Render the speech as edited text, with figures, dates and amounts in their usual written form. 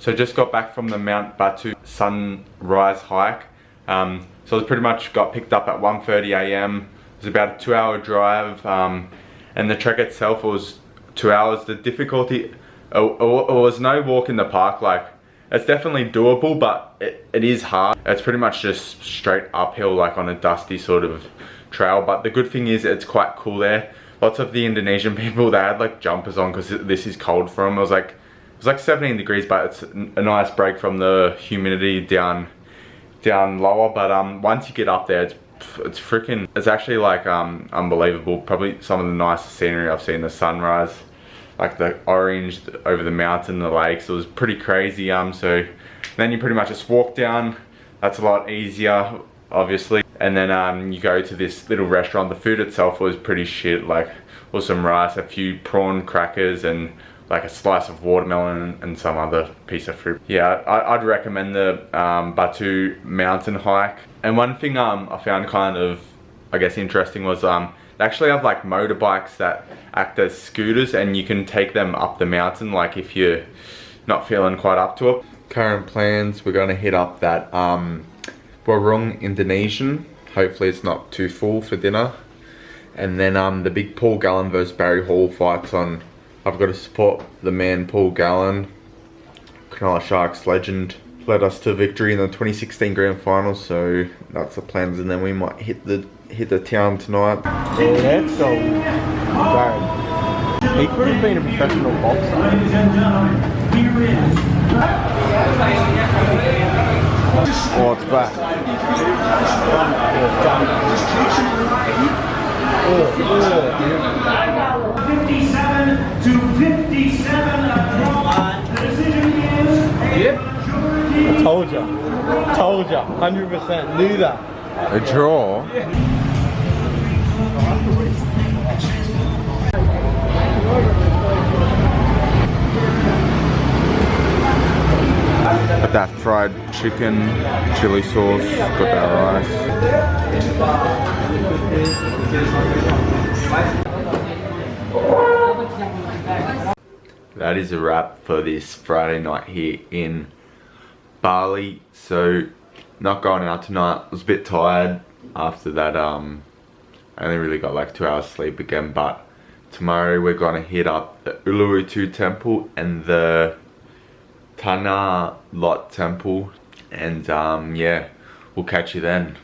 So just got back from the Mount Batur sunrise hike. So I pretty much got picked up at 1:30 AM. It was about a 2-hour drive, and the trek itself was 2 hours. The difficulty, it was no walk in the park. Like, it's definitely doable, but it is hard. It's pretty much just straight uphill, like on a dusty sort of trail. But the good thing is it's quite cool there. Lots of the Indonesian people, they had like jumpers on because this is cold for them. It was like 17 degrees, but it's a nice break from the humidity down lower. But once you get up there, it's actually like unbelievable. Probably some of the nicest scenery I've seen. The sunrise, like the orange over the mountain, the lakes, it was pretty crazy. So then you pretty much just walk down. That's a lot easier, obviously. And then you go to this little restaurant. The food itself was pretty shit. Like, was some rice, a few prawn crackers, and like a slice of watermelon and some other piece of fruit. Yeah, I'd recommend the Batu mountain hike. And one thing I found kind of, I guess, interesting was they actually have like motorbikes that act as scooters, and you can take them up the mountain, like if you're not feeling quite up to it. Current plans, we're gonna hit up that Warung Indonesian. Hopefully it's not too full for dinner. And then the big Paul Gallen versus Barry Hall fight's on. I've got to support the man Paul Gallen, Cronulla Sharks legend. Led us to victory in the 2016 grand final, so that's the plans. And then we might hit the town tonight. Let's go, Barry. He could have been a professional boxer. Oh, it's back. Oh, 57 to 57. The decision is. Yep. I told ya, 100%, knew that. A draw? Got that fried chicken, chili sauce, got that rice. That is a wrap for this Friday night here in Bali. So not going out tonight. I was a bit tired after that. I only really got like 2 hours sleep again, but tomorrow we're gonna hit up the Uluwatu temple and the Tanah Lot temple, and yeah, we'll catch you then.